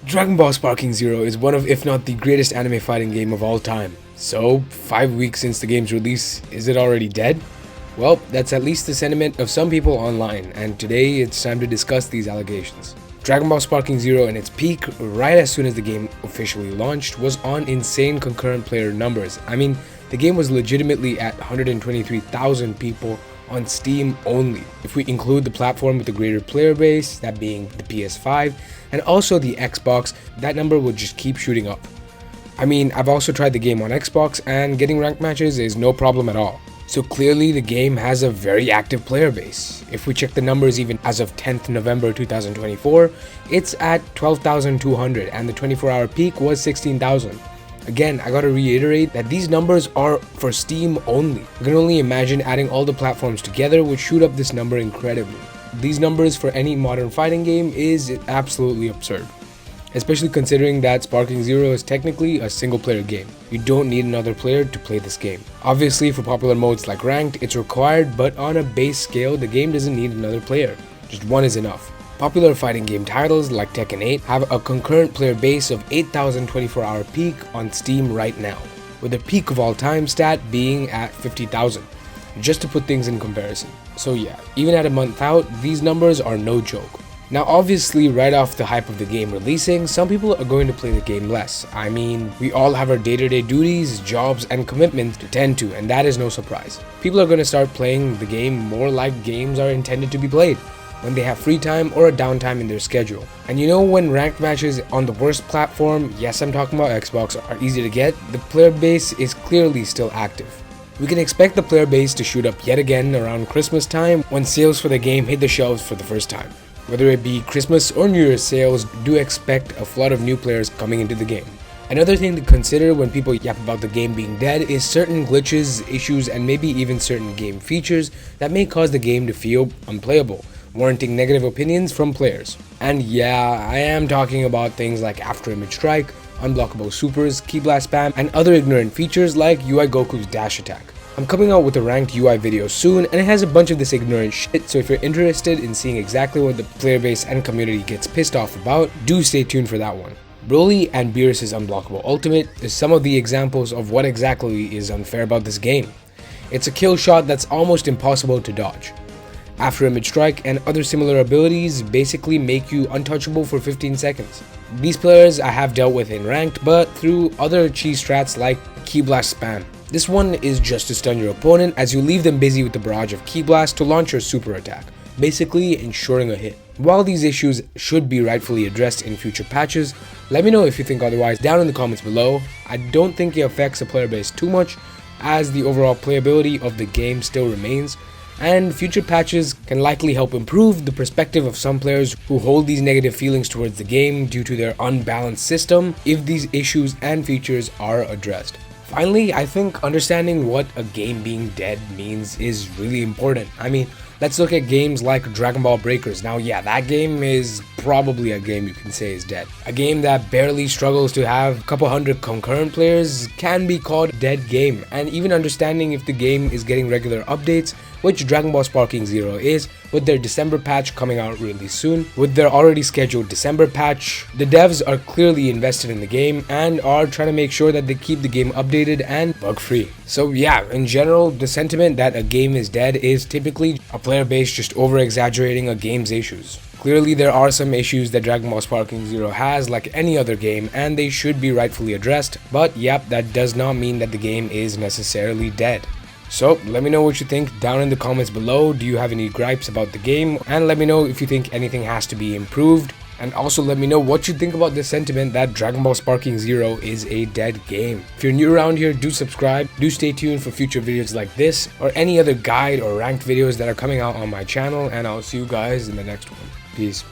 Dragon Ball Sparking Zero is one of, if not the greatest anime fighting game of all time. So, 5 weeks since the game's release, is it already dead? Well, that's at least the sentiment of some people online, and today it's time to discuss these allegations. Dragon Ball Sparking Zero in its peak, right as soon as the game officially launched, was on insane concurrent player numbers. I mean, the game was legitimately at 123,000 people on Steam only. If we include the platform with the greater player base, that being the PS5, and also the Xbox, that number would just keep shooting up. I mean, I've also tried the game on Xbox, and getting ranked matches is no problem at all. So clearly the game has a very active player base. If we check the numbers even as of 10th November 2024, it's at 12,200 and the 24-hour peak was 16,000. Again, I gotta reiterate that these numbers are for Steam only. You can only imagine adding all the platforms together would shoot up this number incredibly. These numbers for any modern fighting game is absolutely absurd, especially considering that Sparking Zero is technically a single player game. You don't need another player to play this game. Obviously for popular modes like Ranked, it's required, but on a base scale, the game doesn't need another player. Just one is enough. Popular fighting game titles like Tekken 8 have a concurrent player base of 8,000 24-hour peak on Steam right now, with the peak of all time stat being at 50,000, just to put things in comparison. So yeah, even at a month out, these numbers are no joke. Now obviously right off the hype of the game releasing, some people are going to play the game less. I mean, we all have our day-to-day duties, jobs, and commitments to tend to, and that is no surprise. People are going to start playing the game more like games are intended to be played, when they have free time or a downtime in their schedule. And you know, when ranked matches on the worst platform, yes, I'm talking about Xbox, are easy to get, the player base is clearly still active. We can expect the player base to shoot up yet again around Christmas time when sales for the game hit the shelves for the first time. Whether it be Christmas or New Year's sales, do expect a flood of new players coming into the game. Another thing to consider when people yap about the game being dead is certain glitches, issues, and maybe even certain game features that may cause the game to feel unplayable, warranting negative opinions from players. And yeah, I am talking about things like after image strike, unblockable supers, key blast spam, and other ignorant features like UI Goku's dash attack. I'm coming out with a ranked UI video soon, and it has a bunch of this ignorant shit, so if you're interested in seeing exactly what the player base and community gets pissed off about, do stay tuned for that one. Broly and Beerus' unblockable ultimate is some of the examples of what exactly is unfair about this game. It's a kill shot that's almost impossible to dodge. After image strike and other similar abilities basically make you untouchable for 15 seconds. These players I have dealt with in ranked, but through other cheese strats like key blast spam. This one is just to stun your opponent as you leave them busy with the barrage of key blast to launch your super attack, basically ensuring a hit. While these issues should be rightfully addressed in future patches, let me know if you think otherwise down in the comments below. I don't think it affects the player base too much, as the overall playability of the game still remains, and future patches can likely help improve the perspective of some players who hold these negative feelings towards the game due to their unbalanced system if these issues and features are addressed. Finally, I think understanding what a game being dead means is really important. I mean, let's look at games like Dragon Ball Breakers. Now yeah, that game is probably a game you can say is dead. A game that barely struggles to have a couple hundred concurrent players can be called a dead game, and even understanding if the game is getting regular updates, which Dragon Ball Sparking Zero is, with their December patch coming out really soon. With their already scheduled December patch, the devs are clearly invested in the game and are trying to make sure that they keep the game updated and bug-free. So yeah, in general, the sentiment that a game is dead is typically a player base just over-exaggerating a game's issues. Clearly there are some issues that Dragon Ball Sparking Zero has like any other game, and they should be rightfully addressed, but yep, that does not mean that the game is necessarily dead. So let me know what you think down in the comments below. Do you have any gripes about the game? And let me know if you think anything has to be improved. And also let me know what you think about this sentiment that Dragon Ball Sparking Zero is a dead game. If you're new around here, do subscribe. Do stay tuned for future videos like this or any other guide or ranked videos that are coming out on my channel. And I'll see you guys in the next one. Peace.